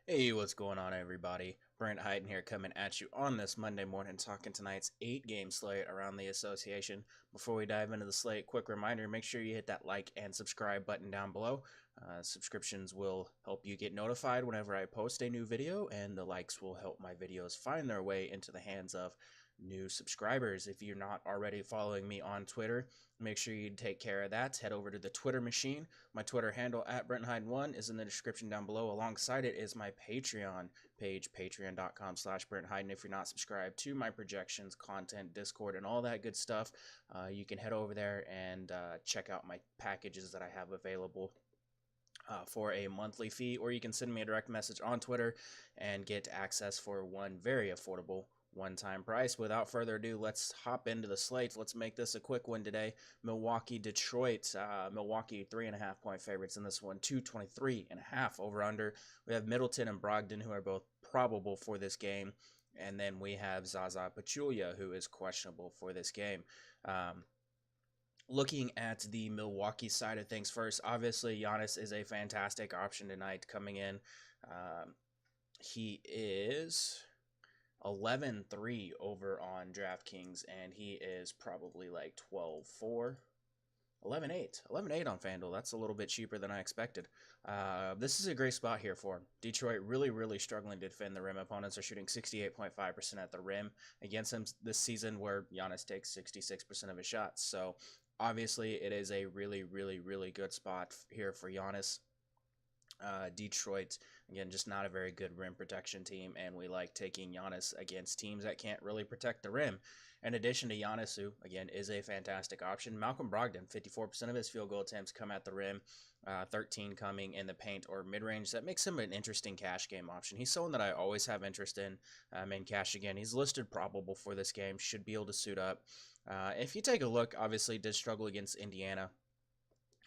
Hey, what's going on, everybody? Brent Hyden here, coming at you on this Monday morning, talking tonight's 8-game slate around the association. Before we dive into the slate, quick reminder, make sure you hit that like and subscribe button down below. Subscriptions will help you get notified whenever I post a new video, and the likes will help my videos find their way into the hands of new subscribers. If you're not already following me on Twitter, make sure you take care of that. Head over to the Twitter machine. My Twitter handle at BrentHyden1 is in the description down below. Alongside it is my Patreon page, patreon.com/BrentHyden. If you're not subscribed to my projections, content, Discord, and all that good stuff, you can head over there and check out my packages that I have available for a monthly fee, or you can send me a direct message on Twitter and get access for one very affordable one-time price. Without further ado, let's hop into the slate. Let's make this a quick one today. Milwaukee, Detroit. Milwaukee 3.5-point favorites in this one. 223.5 over under. We have Middleton and Brogdon, who are both probable for this game. And then we have Zaza Pachulia, who is questionable for this game. Looking at the Milwaukee side of things first, obviously Giannis is a fantastic option tonight coming in. He is 11-3 over on DraftKings, and he is probably like 12-4. 11-8. 11-8 on FanDuel. That's a little bit cheaper than I expected. This is a great spot here for him. Detroit really struggling to defend the rim. Opponents are shooting 68.5% at the rim against him this season, where Giannis takes 66% of his shots. So obviously it is a really good spot here for Giannis. Detroit, again, just not a very good rim protection team, and we like taking Giannis against teams that can't really protect the rim. In addition to Giannis, who, again, is a fantastic option, Malcolm Brogdon, 54% of his field goal attempts come at the rim, 13 coming in the paint or mid-range. That makes him an interesting cash game option. He's someone that I always have interest in cash. Again, he's listed probable for this game, should be able to suit up. If you take a look, obviously did struggle against Indiana.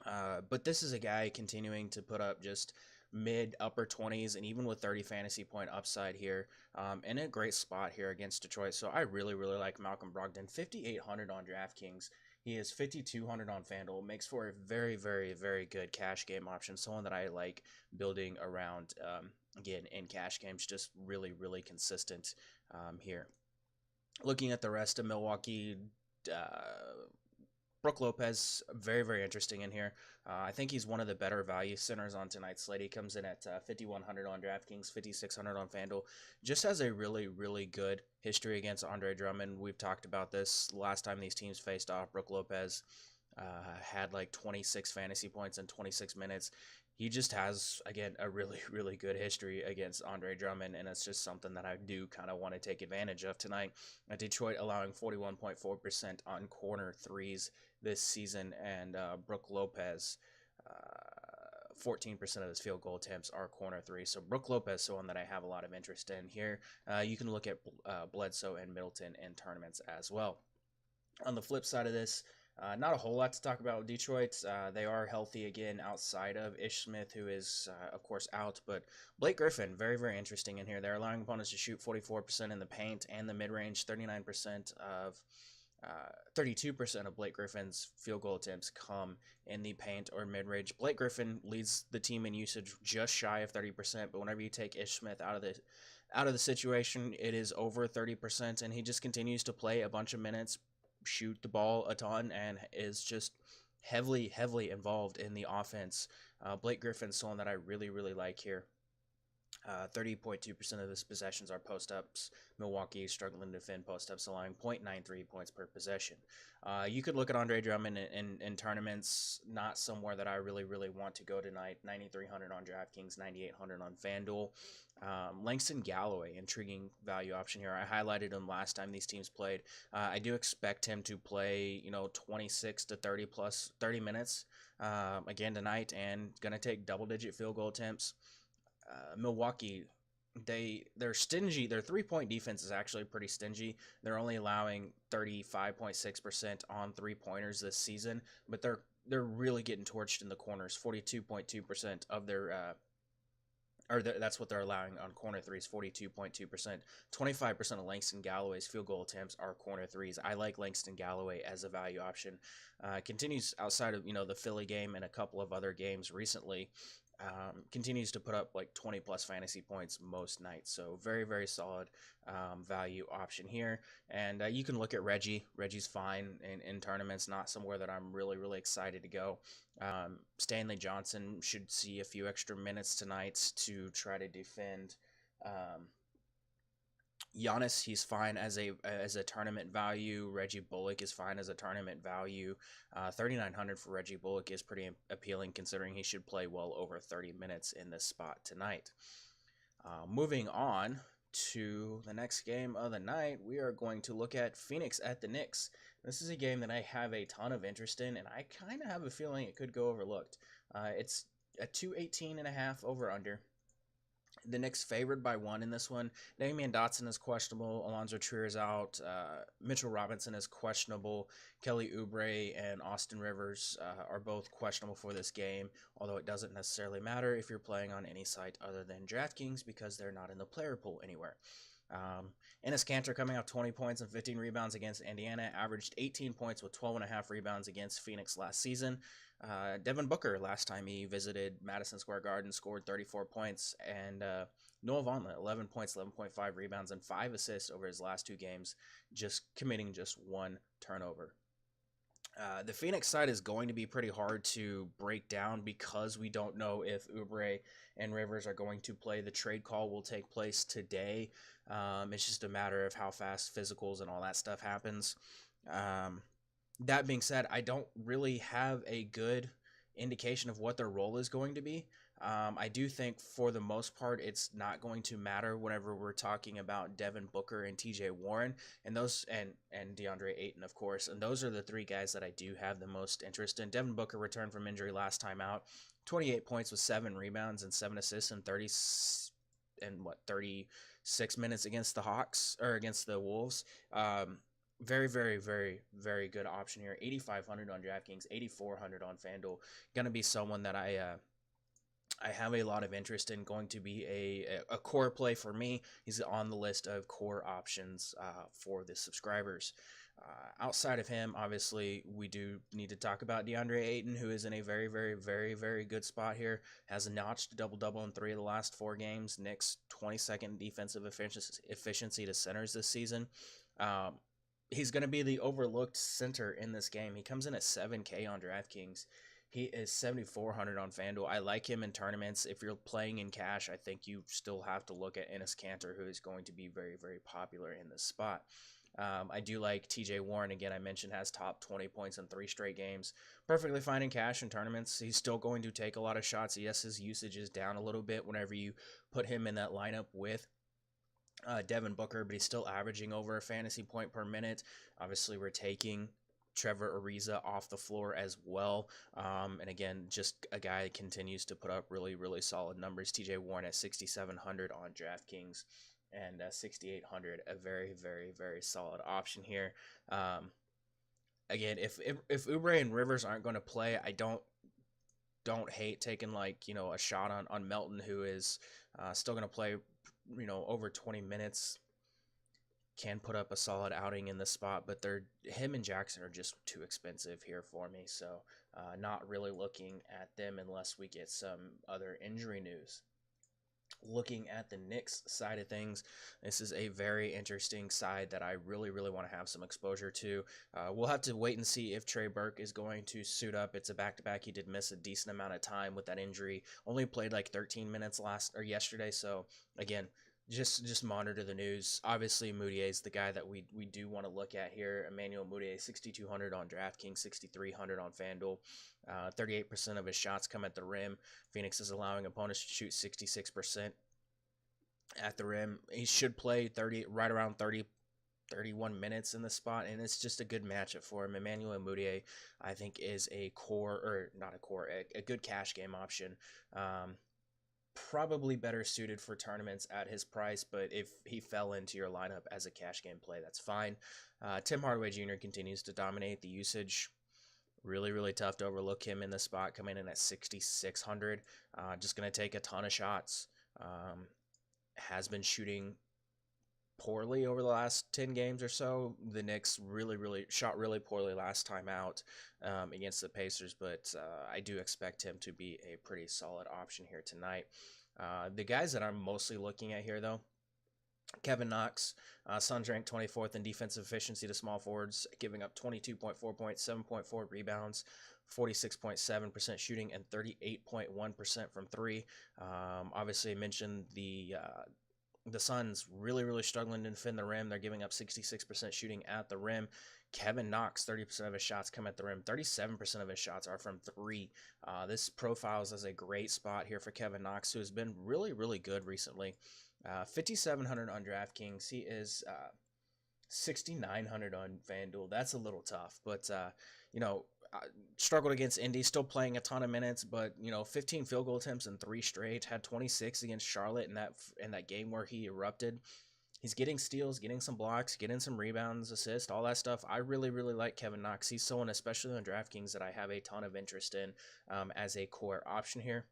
But this is a guy continuing to put up just mid upper 20s, and even with 30 fantasy point upside here, in a great spot here against Detroit. So I really like Malcolm Brogdon. 5,800 on DraftKings. He is 5,200 on FanDuel. Makes for a very good cash game option. Someone that I like building around, again, in cash games. Just really consistent here. Looking at the rest of Milwaukee, Brook Lopez, very interesting in here. I think he's one of the better value centers on tonight's slate. He comes in at 5,100 on DraftKings, 5,600 on FanDuel. Just has a really good history against Andre Drummond. We've talked about this last time these teams faced off. Brook Lopez had like 26 fantasy points in 26 minutes. He just has, again, a really good history against Andre Drummond, and it's just something that I do kind of want to take advantage of tonight. Detroit allowing 41.4% on corner threes this season, and Brook Lopez, 14% of his field goal attempts are corner threes. So Brook Lopez, someone that I have a lot of interest in here. You can look at Bledsoe and Middleton in tournaments as well. On the flip side of this, not a whole lot to talk about with Detroit. They are healthy again outside of Ish Smith, who is, of course, out. But Blake Griffin, very interesting in here. They're allowing opponents to shoot 44% in the paint and the mid-range, 32% of Blake Griffin's field goal attempts come in the paint or mid-range. Blake Griffin leads the team in usage just shy of 30%, but whenever you take Ish Smith out of the situation, it is over 30%, and he just continues to play a bunch of minutes, shoot the ball a ton, and is just heavily involved in the offense. Blake Griffin's someone that I really like here. 30.2% of his possessions are post-ups. Milwaukee is struggling to defend post-ups, allowing 0.93 points per possession. You could look at Andre Drummond in tournaments, not somewhere that I really want to go tonight. 9,300 on DraftKings, 9,800 on FanDuel. Langston Galloway, intriguing value option here. I highlighted him last time these teams played. I do expect him to play, 26 to 30 minutes again tonight, and going to take double-digit field goal attempts. Milwaukee, they're stingy. Their 3-point defense is actually pretty stingy. They're only allowing 35.6% on 3-pointers this season, but they're really getting torched in the corners. 42.2% of their that's what they're allowing on corner threes, 42.2%. 25% of Langston Galloway's field goal attempts are corner threes. I like Langston Galloway as a value option. Continues outside of the Philly game and a couple of other games recently. Continues to put up like 20 plus fantasy points most nights. So very, very solid value option here. And you can look at Reggie. Reggie's fine in tournaments, not somewhere that I'm really, really excited to go. Stanley Johnson should see a few extra minutes tonight to try to defend Giannis. He's fine as a tournament value. Reggie Bullock is fine as a tournament value. 3,900 for Reggie Bullock is pretty appealing, considering he should play well over 30 minutes in this spot tonight. Moving on to the next game of the night, we are going to look at Phoenix at the Knicks. This is a game that I have a ton of interest in, and I kind of have a feeling it could go overlooked. It's a 218.5 over under. The Knicks favored by 1 in this one. Damian Dotson is questionable. Alonzo Trier is out. Mitchell Robinson is questionable. Kelly Oubre and Austin Rivers are both questionable for this game, although it doesn't necessarily matter if you're playing on any site other than DraftKings because they're not in the player pool anywhere. Enes Kanter coming off 20 points and 15 rebounds against Indiana, averaged 18 points with 12.5 rebounds against Phoenix last season. Devin Booker, last time he visited Madison Square Garden, scored 34 points, and Noah Vonleh, 11 points, 11.5 rebounds, and 5 assists over his last 2 games, just committing just 1 turnover. The Phoenix side is going to be pretty hard to break down because we don't know if Oubre and Rivers are going to play. The trade call will take place today. It's just a matter of how fast physicals and all that stuff happens. That being said, I don't really have a good indication of what their role is going to be. I do think for the most part, it's not going to matter whenever we're talking about Devin Booker and TJ Warren and those and DeAndre Ayton, of course. And those are the 3 guys that I do have the most interest in. Devin Booker returned from injury last time out, 28 points with 7 rebounds and 7 assists in 36 minutes against the Hawks or against the Wolves. Very, very, very, very good option here. 8,500 on DraftKings, 8,400 on FanDuel. Going to be someone that I have a lot of interest in, going to be a core play for me. He's on the list of core options for the subscribers. Outside of him, obviously, we do need to talk about DeAndre Ayton, who is in a very, very, very, very good spot here. Has notched a double-double in 3 of the last 4 games. Knicks 22nd defensive efficiency to centers this season. He's going to be the overlooked center in this game. He comes in at 7K on DraftKings. He is 7,400 on FanDuel. I like him in tournaments. If you're playing in cash, I think you still have to look at Enes Kanter, who is going to be very, very popular in this spot. I do like TJ Warren. Again, I mentioned has top 20 points in 3 straight games. Perfectly fine in cash in tournaments. He's still going to take a lot of shots. Yes, his usage is down a little bit whenever you put him in that lineup with Devin Booker, but he's still averaging over a fantasy point per minute. Obviously, we're taking Trevor Ariza off the floor as well. And again, just a guy that continues to put up really, really solid numbers. TJ Warren at 6,700 on DraftKings and 6,800, a very, very, very solid option here. Again, if Oubre and Rivers aren't going to play, I don't hate taking a shot on Melton, who is still going to play over 20 minutes, can put up a solid outing in this spot, but him and Jackson are just too expensive here for me, so not really looking at them unless we get some other injury news. Looking at the Knicks side of things, this is a very interesting side that I really, really want to have some exposure to. We'll have to wait and see if Trey Burke is going to suit up. It's a back-to-back. He did miss a decent amount of time with that injury. Only played like 13 minutes yesterday. So again, just monitor the news. Obviously, Moutier is the guy that we do want to look at here. Emmanuel Moutier, 6,200 on DraftKings, 6,300 on FanDuel. 38% of his shots come at the rim. Phoenix is allowing opponents to shoot 66% at the rim. He should play right around 31 minutes in the spot, and it's just a good matchup for him. Emmanuel Moutier, I think, is a good cash game option. Probably better suited for tournaments at his price, but if he fell into your lineup as a cash game play, that's fine. Tim Hardaway Jr. continues to dominate the usage. Really, really tough to overlook him in the spot, coming in at 6,600. Just going to take a ton of shots. Has been shooting poorly over the last 10 games or so. The Knicks really shot really poorly last time out against the Pacers, but I do expect him to be a pretty solid option here tonight. The guys that I'm mostly looking at here, though, Kevin Knox, Suns ranked 24th in defensive efficiency to small forwards, giving up 22.4 points, 7.4 rebounds, 46.7% shooting, and 38.1% from three. Obviously, I mentioned the Suns really struggling to defend the rim. They're giving up 66% shooting at the rim. Kevin Knox, 30% of his shots come at the rim. 37% of his shots are from three. This profiles as a great spot here for Kevin Knox, who has been really good recently. 5,700 on DraftKings. He is 6,900 on FanDuel. That's a little tough, but struggled against Indy, still playing a ton of minutes, but 15 field goal attempts in 3 straight. Had 26 against Charlotte in that game where he erupted. He's getting steals, getting some blocks, getting some rebounds, assists, all that stuff. I really like Kevin Knox. He's someone, especially on DraftKings, that I have a ton of interest in as a core option here.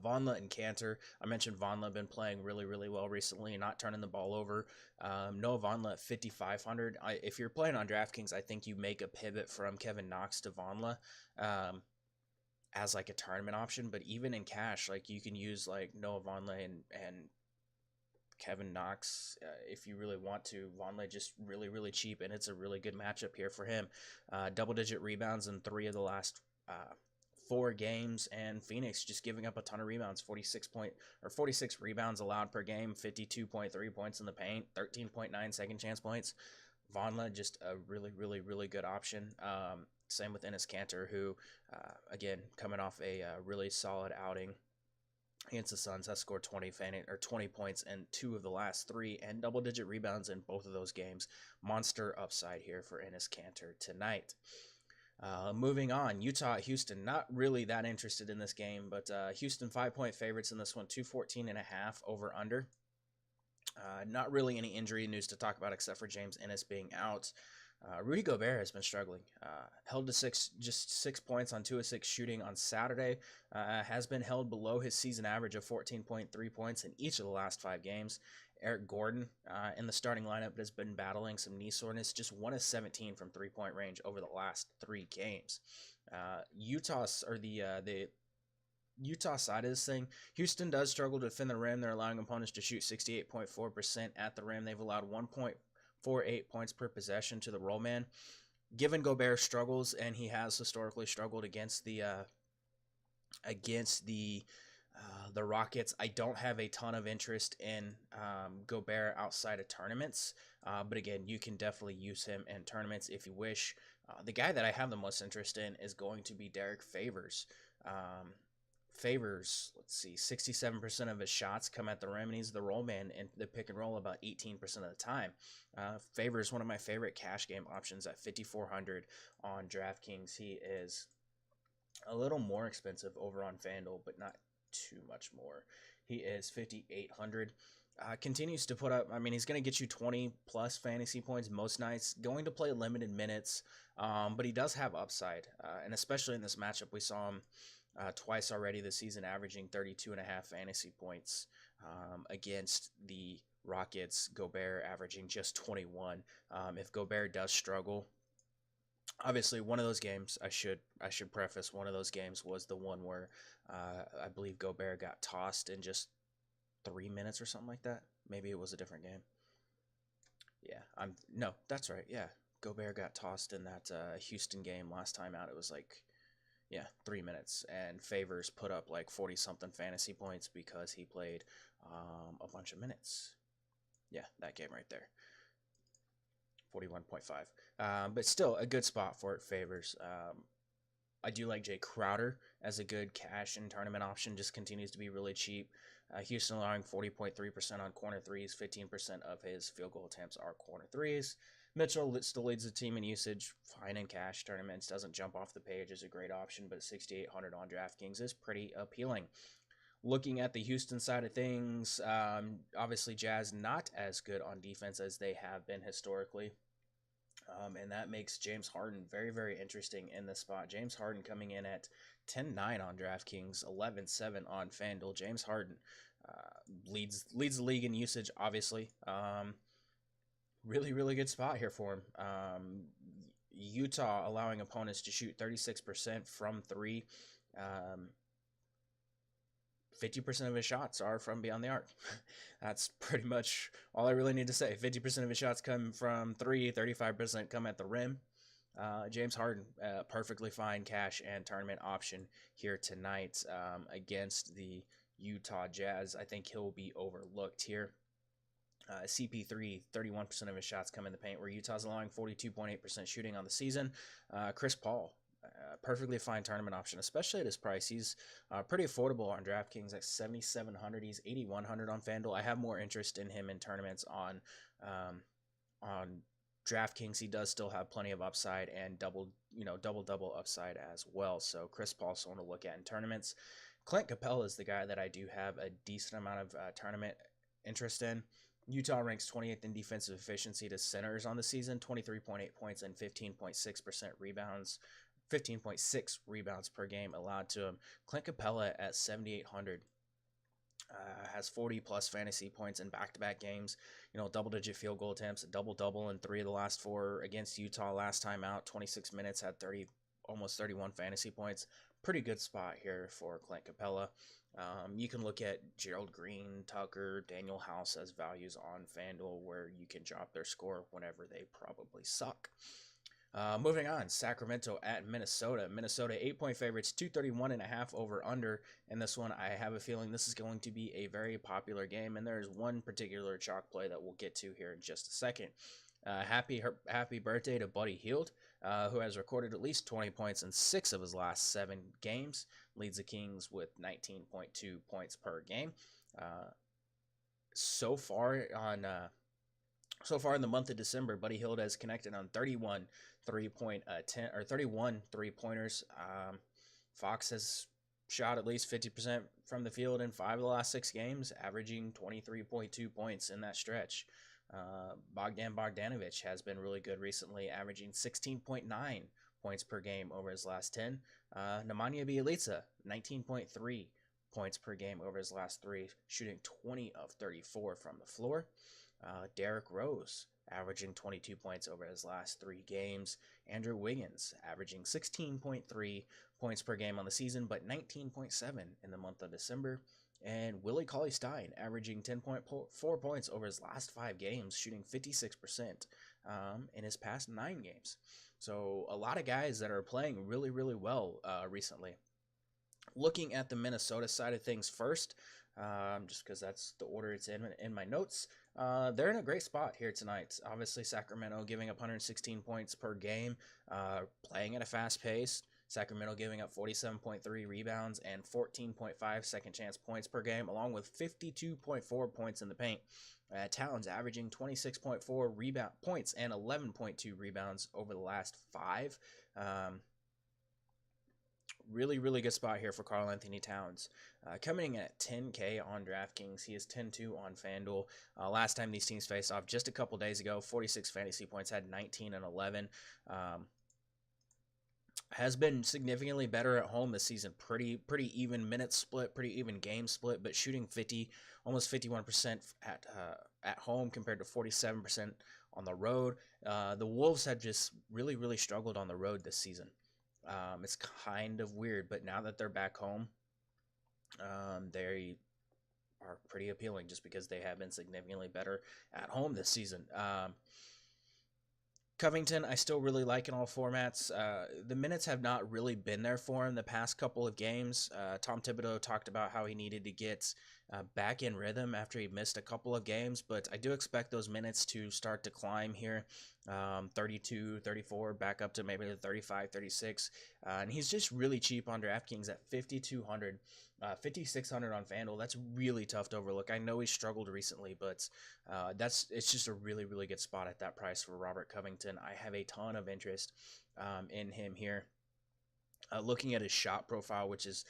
Vonleh and Cantor. I mentioned Vonleh been playing really well recently and not turning the ball over. Noah Vonleh at 5,500. If you're playing on DraftKings, I think you make a pivot from Kevin Knox to Vonleh as like a tournament option. But even in cash, like you can use like Noah Vonleh and Kevin Knox if you really want to. Vonleh just really cheap, and it's a really good matchup here for him. Double-digit rebounds in 3 of the last 4 games, and Phoenix just giving up a ton of rebounds. 46 rebounds allowed per game, 52.3 points in the paint, 13.9 second chance points. Vonleh just a really good option. Same with Enes Kanter, who again coming off a really solid outing against the Suns, has scored 20 points in 2 of the last 3 and double-digit rebounds in both of those games. Monster upside here for Enes Kanter tonight. Moving on, Utah at Houston. Not really that interested in this game, but Houston 5-point favorites in this one, 214.5 over under. Not really any injury news to talk about except for James Ennis being out. Rudy Gobert has been struggling. Held to 6 points on 2 of 6 shooting on Saturday. Has been held below his season average of 14.3 points in each of the last 5 games. Eric Gordon in the starting lineup has been battling some knee soreness. Just 1 of 17 from 3-point range over the last 3 games. Utah side of this thing, Houston does struggle to defend the rim. They're allowing opponents to shoot 68.4% at the rim. They've allowed 1.48 points per possession to the roll man. Given Gobert struggles, and he has historically struggled against the Rockets, I don't have a ton of interest in Gobert outside of tournaments. But again, you can definitely use him in tournaments if you wish. The guy that I have the most interest in is going to be Derek Favors. Favors, let's see, 67% of his shots come at the rim, and he's the roll man in the pick and roll about 18% of the time. Favors, one of my favorite cash game options at 5,400 on DraftKings. He is a little more expensive over on FanDuel, but not too much more. He is 5,800. Continues to put up, I mean, he's going to get you 20 plus fantasy points most nights, going to play limited minutes, but he does have upside, and especially in this matchup, we saw him twice already this season, averaging 32.5 fantasy points against the Rockets. Gobert averaging just 21. If Gobert does struggle, obviously one of those games, I should preface, one of those games was the one where I believe Gobert got tossed in just 3 minutes or something like that. Maybe it was a different game. Yeah, no, that's right. Yeah, Gobert got tossed in that Houston game last time out. It was like 3 minutes, and Favors put up like 40-something fantasy points because he played a bunch of minutes. Yeah, that game right there. 41.5. But still a good spot for it, Favors. I do like Jay Crowder as a good cash and tournament option. Just continues to be really cheap. Houston allowing 40.3% on corner threes. 15% of his field goal attempts are corner threes. Mitchell still leads the team in usage. Fine in cash tournaments. Doesn't jump off the page as a great option, but 6,800 on DraftKings is pretty appealing. Looking at the Houston side of things, obviously Jazz not as good on defense as they have been historically. And that makes James Harden very interesting in this spot. James Harden coming in at 10-9 on DraftKings, 11-7 on FanDuel. James Harden leads the league in usage, obviously. Really, really good spot here for him. Utah allowing opponents to shoot 36% from three. 50% of his shots are from beyond the arc. That's pretty much all I really need to say. 50% of his shots come from three, 35% come at the rim. James Harden, perfectly fine cash and tournament option here tonight against the Utah Jazz. I think he'll be overlooked here. CP3, 31% of his shots come in the paint, where Utah's allowing 42.8% shooting on the season. Chris Paul, perfectly fine tournament option, especially at his price. He's pretty affordable on DraftKings at 7,700. He's 8,100 on FanDuel. I have more interest in him in tournaments on DraftKings. He does still have plenty of upside and double upside as well. So Chris Paul, someone to look at in tournaments. Clint Capella is the guy that I do have a decent amount of tournament interest in. Utah ranks 28th in defensive efficiency to centers on the season, 23.8 points and 15.6% rebounds. 15.6 rebounds per game allowed to him. Clint Capella at 7,800 has 40 plus fantasy points in back-to-back games. Double-digit field goal attempts, a double-double in 3 of the last 4 against Utah last time out. 26 minutes, had almost 31 fantasy points. Pretty good spot here for Clint Capella. You can look at Gerald Green, Tucker, Daniel House as values on FanDuel where you can drop their score whenever they probably suck. Moving on, Sacramento at Minnesota. Minnesota 8-point favorites, 231.5 over under. In this one, I have a feeling this is going to be a very popular game, and there is one particular chalk play that we'll get to here in just a second. Happy birthday to Buddy Hield, who has recorded at least 20 points in 6 of his last 7 games. Leads the Kings with 19.2 points per game. So far in the month of December, Buddy Hield has connected on 31 3-pointers. Fox has shot at least 50% from the field in 5 of the last 6 games, averaging 23.2 points in that stretch. Bogdan Bogdanovic has been really good recently, averaging 16.9 points per game over his last 10. Nemanja Bjelica, 19.3 points per game over his last 3, shooting 20 of 34 from the floor. Derrick Rose, averaging 22 points over his last 3 games. Andrew Wiggins, averaging 16.3 points per game on the season, but 19.7 in the month of December. And Willie Cauley-Stein, averaging 10.4 points over his last 5 games, shooting 56% in his past 9 games. So a lot of guys that are playing really, really well recently. Looking at the Minnesota side of things first, just because that's the order it's in my notes. They're in a great spot here tonight. Obviously, Sacramento giving up 116 points per game, playing at a fast pace. Sacramento giving up 47.3 rebounds and 14.5 second chance points per game, along with 52.4 points in the paint. Towns averaging 26.4 rebound points and 11.2 rebounds over the last 5. Really, really good spot here for Karl-Anthony Towns. Coming in at 10K on DraftKings. He is 10-2 on FanDuel. Last time these teams faced off just a couple days ago, 46 fantasy points, had 19 and 11. Has been significantly better at home this season. Pretty even minute split, pretty even game split, but shooting almost 51% at home compared to 47% on the road. The Wolves have just really, really struggled on the road this season. It's kind of weird, but now that they're back home, they are pretty appealing just because they have been significantly better at home this season. Covington, I still really like in all formats. The minutes have not really been there for him the past couple of games. Tom Thibodeau talked about how he needed to get back in rhythm after he missed a couple of games, but I do expect those minutes to start to climb here. 32, 34, back up to maybe the 35, 36. And he's just really cheap on DraftKings at 5,200. 5,600 on FanDuel. That's really tough to overlook. I know he struggled recently, but it's just a really, really good spot at that price for Robert Covington. I have a ton of interest in him here. Looking at his shot profile, which is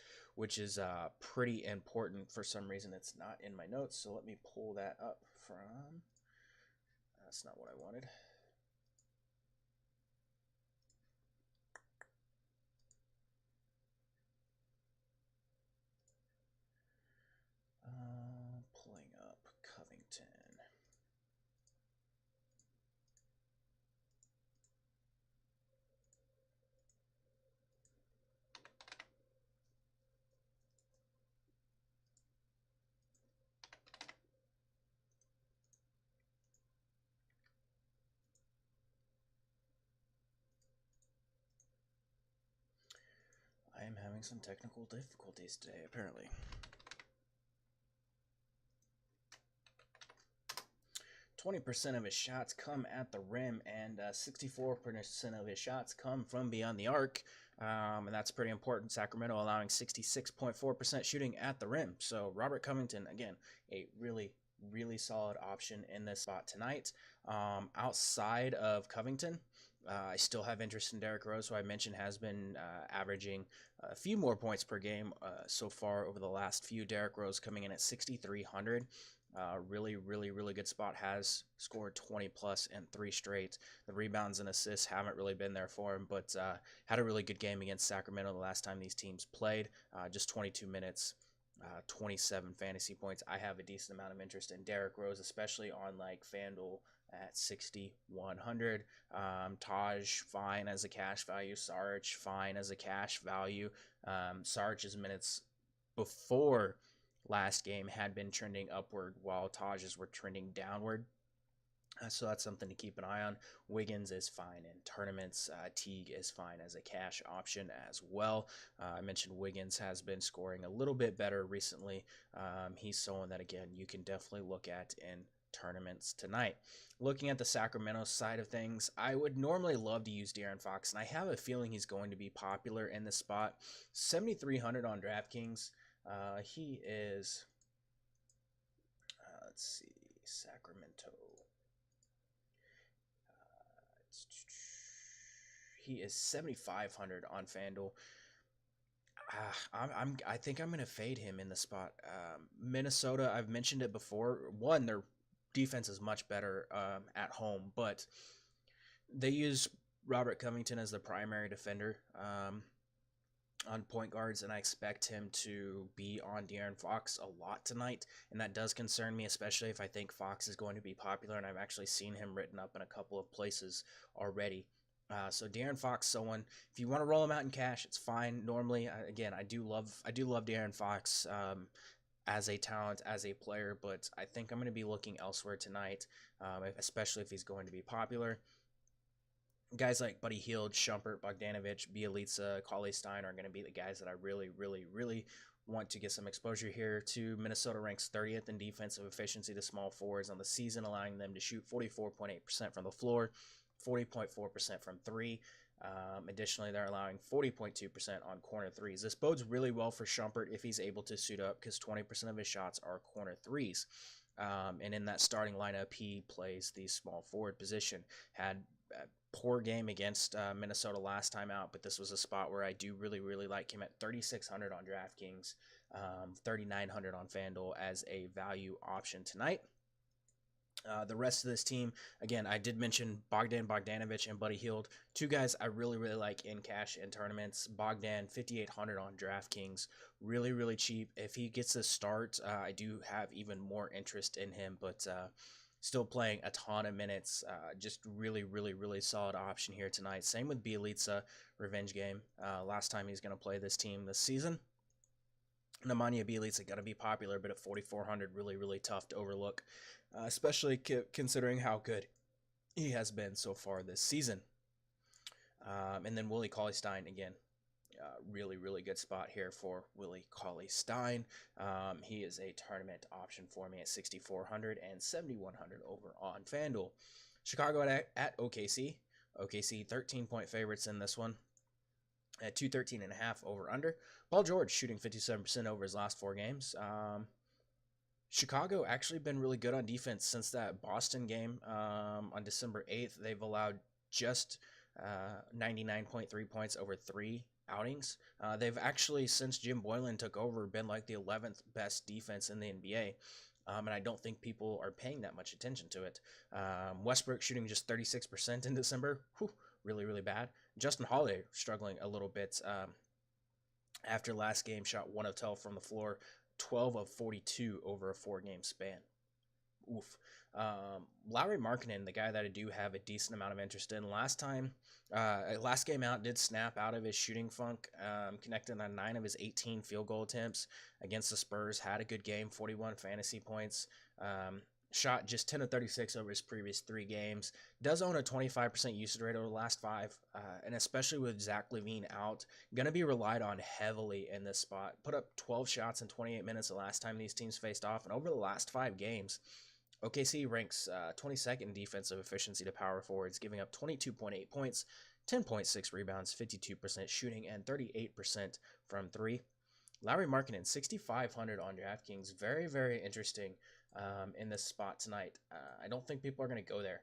pretty important. For some reason, it's not in my notes, so let me pull that up from. That's not what I wanted. Pulling am having some technical difficulties today, apparently. 20% of his shots come at the rim, and 64% of his shots come from beyond the arc. And that's pretty important. Sacramento allowing 66.4% shooting at the rim. So Robert Covington, again, a really, really solid option in this spot tonight. Outside of Covington, I still have interest in Derrick Rose, who I mentioned has been averaging a few more points per game so far over the last few. Derrick Rose coming in at 6,300. Really, really, really good spot. Has scored 20 plus in 3 straight. The rebounds and assists haven't really been there for him, but had a really good game against Sacramento the last time these teams played. Just 22 minutes, 27 fantasy points. I have a decent amount of interest in Derrick Rose, especially on like FanDuel at 6,100. Taj, fine as a cash value. Sarge, fine as a cash value. Sarge's minutes before last game had been trending upward while Taj's were trending downward. So that's something to keep an eye on. Wiggins is fine in tournaments. Teague is fine as a cash option as well. I mentioned Wiggins has been scoring a little bit better recently. He's someone that, again, you can definitely look at in tournaments tonight. Looking at the Sacramento side of things, I would normally love to use De'Aaron Fox, and I have a feeling he's going to be popular in this spot. 7,300 on DraftKings. He is, let's see, Sacramento. He is 7,500 on FanDuel. I think I'm gonna fade him in the spot. Minnesota, I've mentioned it before. One, their defense is much better at home, but they use Robert Covington as the primary defender on point guards, and I expect him to be on De'Aaron Fox a lot tonight, and that does concern me, especially if I think Fox is going to be popular, and I've actually seen him written up in a couple of places already. So De'Aaron Fox, someone, if you want to roll him out in cash, it's fine. Normally, again, I do love De'Aaron Fox as a talent, as a player, but I think I'm going to be looking elsewhere tonight, especially if he's going to be popular. Guys like Buddy Hield, Shumpert, Bogdanovich, Bjelica, Cauley-Stein are going to be the guys that I really, really, really want to get some exposure here to. Minnesota ranks 30th in defensive efficiency to small forwards on the season, allowing them to shoot 44.8% from the floor, 40.4% from 3. Additionally, they're allowing 40.2% on corner threes. This bodes really well for Shumpert if he's able to suit up, because 20% of his shots are corner threes. And in that starting lineup, he plays the small forward position. Had a poor game against Minnesota last time out, but this was a spot where I do really, really like him at 3,600 on DraftKings, 3,900 on FanDuel as a value option tonight. The rest of this team, again, I did mention Bogdanovich and Buddy Hield, 2 guys I really, really like in cash and tournaments. Bogdan, 5,800 on DraftKings, really, really cheap. If he gets a start, I do have even more interest in him, but still playing a ton of minutes. Just really, really, really solid option here tonight. Same with Bjelica, revenge game. Last time he's going to play this team this season. Nemanja Bjelica going to be popular, but at 4,400, really, really tough to overlook, especially considering how good he has been so far this season. And then Willie Cauley-Stein, again, really, really good spot here for Willie Cauley-Stein. He is a tournament option for me at 6,400 and 7,100 over on FanDuel. Chicago at OKC. OKC 13-point favorites in this one at 213.5 over under. Paul George shooting 57% over his last 4 games. Chicago actually been really good on defense since that Boston game on December 8th. They've allowed just 99.3 points over 3 outings. They've actually, since Jim Boylan took over, been like the 11th best defense in the NBA. And I don't think people are paying that much attention to it. Westbrook shooting just 36% in December. Whew, really, really bad. Justin Holiday struggling a little bit after last game, shot 1 of 12 from the floor, 12 of 42 over a 4-game span. Oof. Lauri Markkanen, the guy that I do have a decent amount of interest in. Last game out, did snap out of his shooting funk, connected on 9 of his 18 field goal attempts against the Spurs. Had a good game, 41 fantasy points. Shot just 10 of 36 over his previous 3 games. Does own a 25% usage rate over the last 5, and especially with Zach LaVine out, going to be relied on heavily in this spot. Put up 12 shots in 28 minutes the last time these teams faced off, and over the last 5 games, OKC ranks 22nd in defensive efficiency to power forwards, giving up 22.8 points, 10.6 rebounds, 52% shooting, and 38% from 3. Lauri Markkanen, 6,500 on DraftKings. Very, very interesting in this spot tonight. I don't think people are going to go there.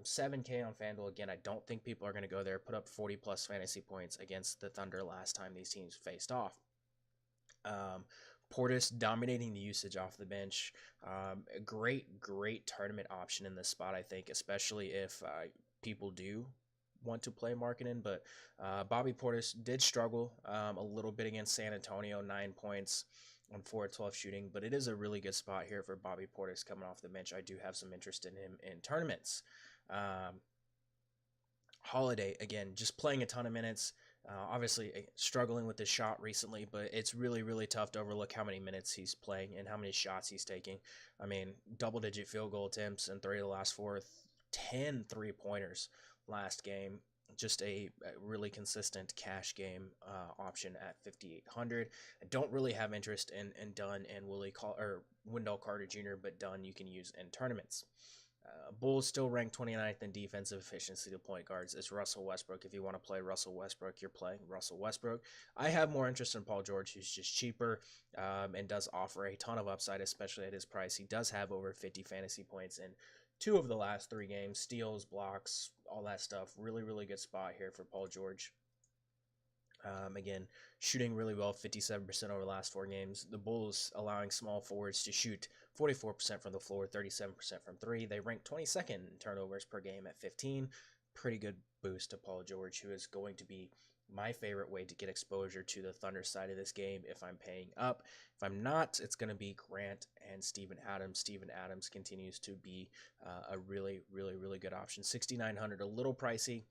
7K on FanDuel. Again, I don't think people are going to go there. Put up 40-plus fantasy points against the Thunder last time these teams faced off. Portis dominating the usage off the bench. A great tournament option in this spot, I think, especially if people do want to play Markkanen, but Bobby Portis did struggle a little bit against San Antonio, 9 points on 4-12 shooting, but it is a really good spot here for Bobby Portis coming off the bench. I do have some interest in him in tournaments. Holiday, again, just playing a ton of minutes. Obviously struggling with his shot recently, but it's really tough to overlook how many minutes he's playing and how many shots he's taking. I mean, double-digit field goal attempts in 3 of the last 4, 10 3-pointers last game. Just a really consistent cash game option at 5,800. I don't really have interest in Dunn and Wendell Carter Jr., but Dunn you can use in tournaments. Bulls still ranked 29th in defensive efficiency to point guards. It's Russell Westbrook. If you want to play Russell Westbrook, you're playing Russell Westbrook. I have more interest in Paul George, who's just cheaper and does offer a ton of upside, especially at his price. He does have over 50 fantasy points in 2 of the last 3 games. Steals, blocks, all that stuff. Really good spot here for Paul George. Again, shooting really well, 57% over the last 4 games. The Bulls allowing small forwards to shoot 44% from the floor, 37% from 3. They rank 22nd in turnovers per game at 15. Pretty good boost to Paul George, who is going to be my favorite way to get exposure to the Thunder side of this game if I'm paying up. If I'm not, it's going to be Grant and Steven Adams. Steven Adams continues to be a really good option. 6,900, a little pricey.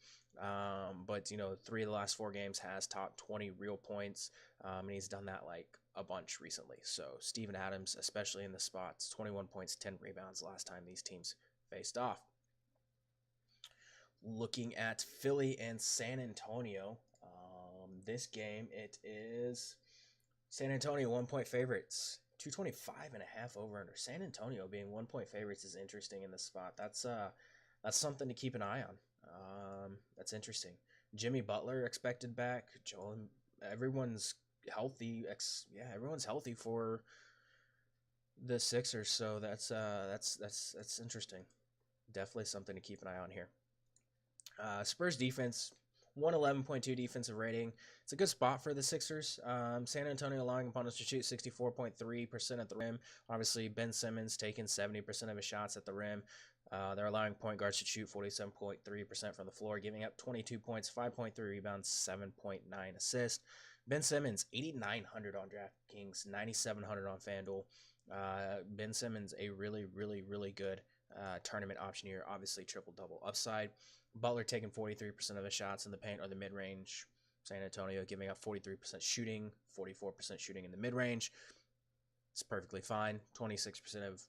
But 3 of the last 4 games has top 20 real points, and he's done that like a bunch recently. So Steven Adams, especially in the spots, 21 points, 10 rebounds last time these teams faced off. Looking at Philly and San Antonio, this game, it is San Antonio 1-point favorites, 225.5 over under. San Antonio being 1-point favorites is interesting in this spot. That's something to keep an eye on. That's interesting. Jimmy Butler expected back. Everyone's healthy. Everyone's healthy for the Sixers. So that's interesting. Definitely something to keep an eye on here. Spurs defense, 111.2 defensive rating. It's a good spot for the Sixers. San Antonio allowing opponents to shoot 64.3% at the rim. Obviously, Ben Simmons taking 70% of his shots at the rim. They're allowing point guards to shoot 47.3% from the floor, giving up 22 points, 5.3 rebounds, 7.9 assists. Ben Simmons, 8,900 on DraftKings, 9,700 on FanDuel. Ben Simmons, a really good tournament option here. Obviously, triple-double upside. Butler taking 43% of the shots in the paint or the mid-range. San Antonio giving up 43% shooting, 44% shooting in the mid-range. It's perfectly fine. 26% of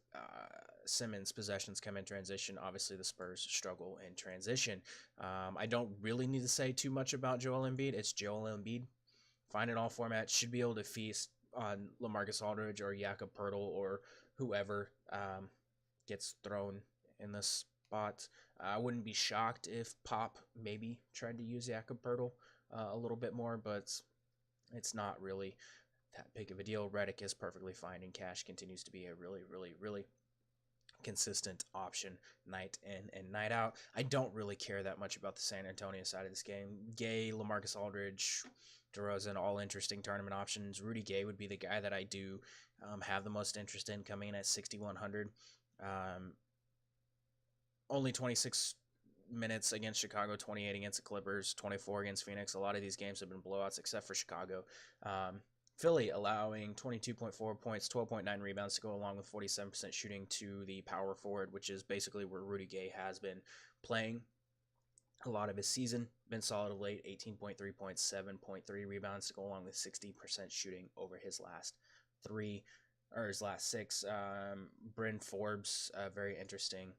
Simmons' possessions come in transition. Obviously, the Spurs struggle in transition. I don't really need to say too much about Joel Embiid. It's Joel Embiid. Fine in all formats. Should be able to feast on LaMarcus Aldridge or Jakob Poeltl or whoever gets thrown in this spot. I wouldn't be shocked if Pop maybe tried to use Jakob Poeltl a little bit more, but it's not really that big of a deal. Redick is perfectly fine, and Cash continues to be a really consistent option night in and night out. I don't really care that much about the San Antonio side of this game. Gay, LaMarcus Aldridge, DeRozan, all interesting tournament options. Rudy Gay would be the guy that I do have the most interest in coming in at 6,100. Only 26 minutes against Chicago, 28 against the Clippers, 24 against Phoenix. A lot of these games have been blowouts except for Chicago. Philly allowing 22.4 points, 12.9 rebounds to go along with 47% shooting to the power forward, which is basically where Rudy Gay has been playing a lot of his season. Been solid of late, 18.3 points, 7.3 rebounds to go along with 60% shooting over his last 3 or his last 6. Bryn Forbes, very interesting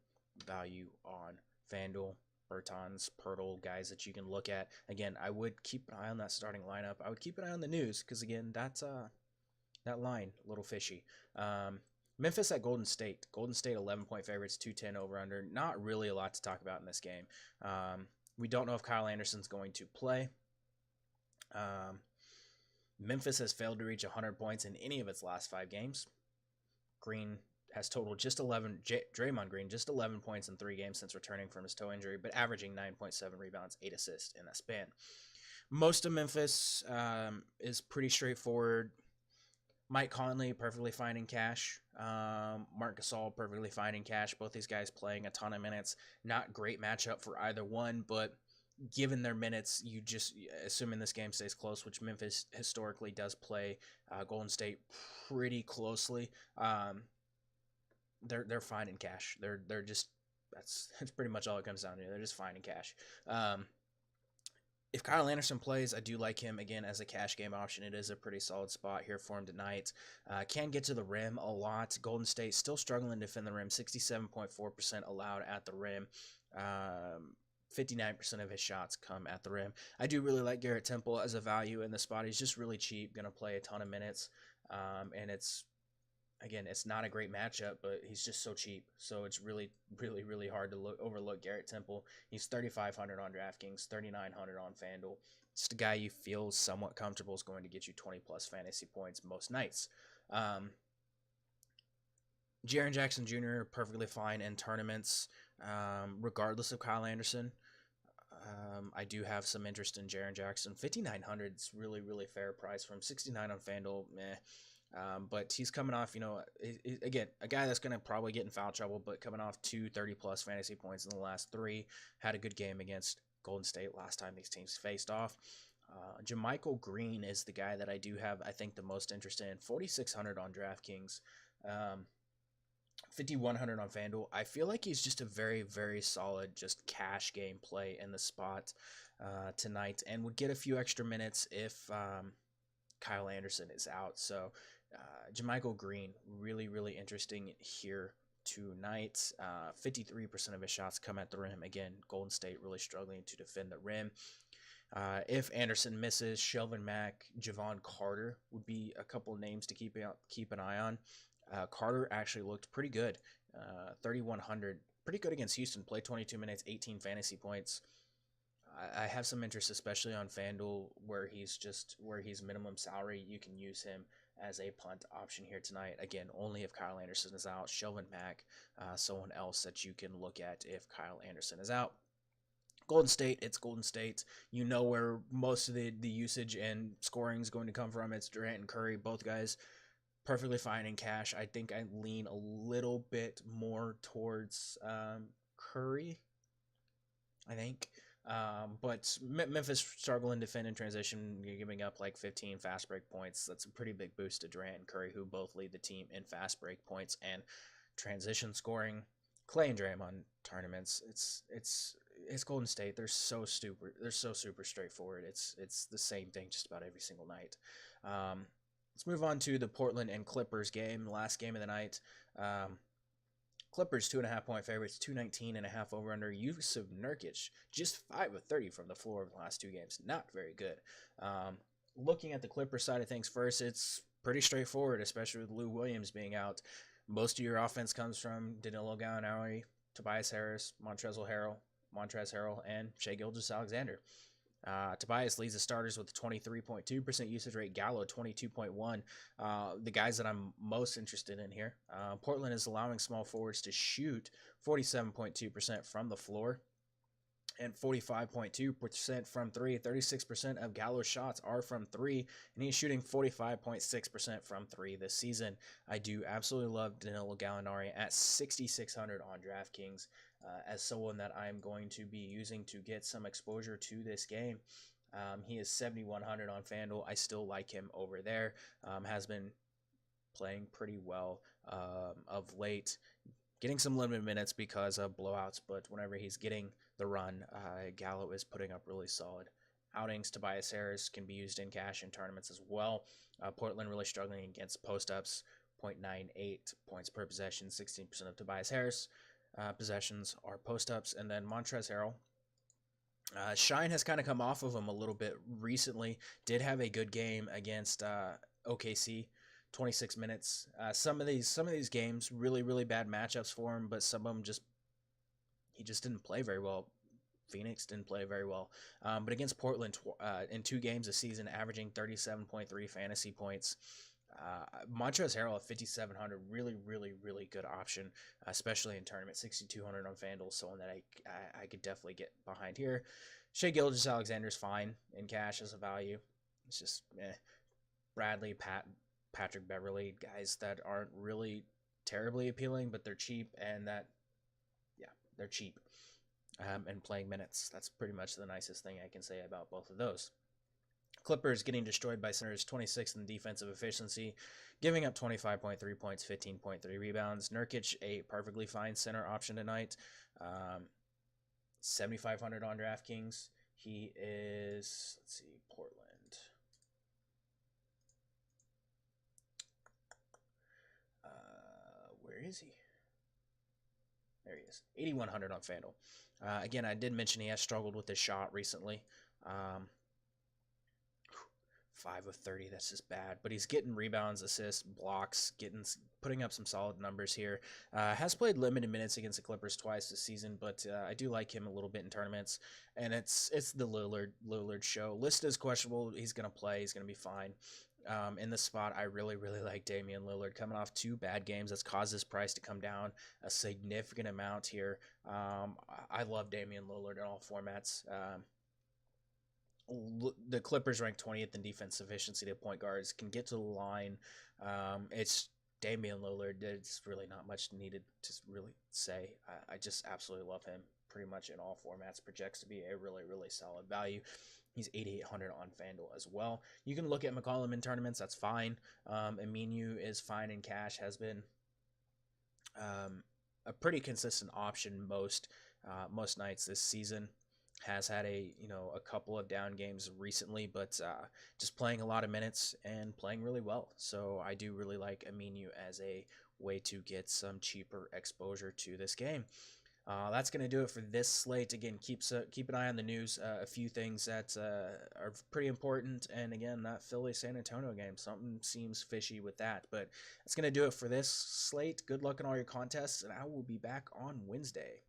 value on FanDuel. Bertans, Pirtle, guys that you can look at. Again, I would keep an eye on that starting lineup. I would keep an eye on the news because, again, that's that line a little fishy. Memphis at Golden State. Golden State 11-point favorites, 210 over under. Not really a lot to talk about in this game. We don't know if Kyle Anderson's going to play. Memphis has failed to reach 100 points in any of its last 5 games. Green has totaled just 11. Draymond Green just 11 points in 3 games since returning from his toe injury, but averaging 9.7 rebounds, 8 assists in that span. Most of Memphis is pretty straightforward. Mike Conley perfectly fine in cash. Marc Gasol perfectly fine in cash. Both these guys playing a ton of minutes. Not great matchup for either one, but given their minutes, you just, assuming this game stays close, which Memphis historically does play Golden State pretty closely, they're fine in cash. They're just, that's pretty much all it comes down to. They're just fine in cash. If Kyle Anderson plays, I do like him, again, as a cash game option. It is a pretty solid spot here for him tonight. Can get to the rim a lot. Golden State still struggling to defend the rim, 67.4% allowed at the rim. 59% of his shots come at the rim. I do really like Garrett Temple as a value in the spot. He's just really cheap, going to play a ton of minutes. And it's, again, it's not a great matchup, but he's just so cheap. So it's really, really, really hard to overlook Garrett Temple. He's 3,500 on DraftKings, 3,900 on FanDuel. Just a guy you feel somewhat comfortable is going to get you 20-plus fantasy points most nights. Jaren Jackson Jr., perfectly fine in tournaments, regardless of Kyle Anderson. I do have some interest in Jaren Jackson. 5,900 is really, really fair price from 69 on FanDuel. Meh. But he's coming off, again, a guy that's going to probably get in foul trouble, but coming off 2 30-plus fantasy points in the last 3, had a good game against Golden State last time these teams faced off. JaMychal Green is the guy that I do have, I think, the most interest in. 4,600 on DraftKings, 5,100 on FanDuel. I feel like he's just a very, very solid just cash game play in the spot tonight, and would get a few extra minutes if Kyle Anderson is out. So JaMychal Green, really, really interesting here tonight. 53% of his shots come at the rim. Again, Golden State really struggling to defend the rim. If Anderson misses, Shelvin Mack, Javon Carter would be a couple names to keep an eye on. Carter actually looked pretty good. 3,100, pretty good against Houston. Played 22 minutes, 18 fantasy points. I have some interest, especially on FanDuel, where he's minimum salary. You can use him as a punt option here tonight. Again, only if Kyle Anderson is out. Shelvin Mack, someone else that you can look at if Kyle Anderson is out. Golden State, it's Golden State. You know where most of the usage and scoring is going to come from. It's Durant and Curry, both guys perfectly fine in cash. I think I lean a little bit more towards Curry, I think. But Memphis struggling to defend in transition. You're giving up like 15 fast break points. That's a pretty big boost to Durant and Curry, who both lead the team in fast break points and transition scoring. Clay and Draymond tournaments. It's Golden State. They're so stupid. They're so super straightforward. It's the same thing just about every single night. Let's move on to the Portland and Clippers game, the last game of the night. Clippers 2.5-point favorites, 219.5 over under. Yusuf Nurkic just 5 of 30 from the floor of the last 2 games. Not very good. Looking at the Clippers side of things first, it's pretty straightforward, especially with Lou Williams being out. Most of your offense comes from Danilo Gallinari, Tobias Harris, Montrezl Harrell, and Shai Gilgeous-Alexander. Tobias leads the starters with a 23.2% usage rate. Gallo 22.1%. The guys that I'm most interested in here. Portland is allowing small forwards to shoot 47.2% from the floor and 45.2% from 3. 36% of Gallo's shots are from 3, and he's shooting 45.6% from 3 this season. I do absolutely love Danilo Gallinari at 6,600 on DraftKings as someone that I'm going to be using to get some exposure to this game. He is 7,100 on FanDuel. I still like him over there. Has been playing pretty well of late. Getting some limited minutes because of blowouts, but whenever he's getting the run, Gallo is putting up really solid outings. Tobias Harris can be used in cash in tournaments as well. Portland really struggling against post-ups. points per possession. 16% of Tobias Harris possessions are post-ups. And then Montrezl Harrell. Shine has kind of come off of him a little bit recently. Did have a good game against OKC, 26 minutes. Some of these games really bad matchups for him, but some of them he just didn't play very well. Phoenix didn't play very well, but against Portland in 2 games this season, averaging 37.3 fantasy points. Montrezl Harrell at 5,700, really good option, especially in tournament. 6,200 on FanDuel, someone that I could definitely get behind here. Shai Gilgeous-Alexander's fine in cash as a value. It's just Bradley, Patrick Beverley, guys that aren't really terribly appealing, but they're cheap, and they're cheap. And playing minutes. That's pretty much the nicest thing I can say about both of those. Clippers getting destroyed by centers, 26th in defensive efficiency, giving up 25.3 points, 15.3 rebounds. Nurkic, a perfectly fine center option tonight. 7,500 on DraftKings. He is, let's see, Portland. Where is he? There he is. 8,100 on FanDuel. Again, I did mention he has struggled with his shot recently. 5 of 30, that's just bad. But he's getting rebounds, assists, blocks, putting up some solid numbers here. Has played limited minutes against the Clippers twice this season, but I do like him a little bit in tournaments. And it's the Lillard show. List is questionable. He's going to play. He's going to be fine. In this spot, I really like Damian Lillard. Coming off 2 bad games, that's caused this price to come down a significant amount here. I love Damian Lillard in all formats. The Clippers rank 20th in defense efficiency to point guards, can get to the line. It's Damian Lillard. There's really not much needed to really say. I just absolutely love him pretty much in all formats. Projects to be a really solid value. He's 8,800 on FanDuel as well. You can look at McCollum in tournaments. That's fine. Aminu is fine in cash. Has been a pretty consistent option most nights this season. Has had a couple of down games recently, but just playing a lot of minutes and playing really well. So I do really like Aminu as a way to get some cheaper exposure to this game. That's going to do it for this slate. Again, keep an eye on the news. A few things that are pretty important. And again, that Philly-San Antonio game, something seems fishy with that. But that's going to do it for this slate. Good luck in all your contests, and I will be back on Wednesday.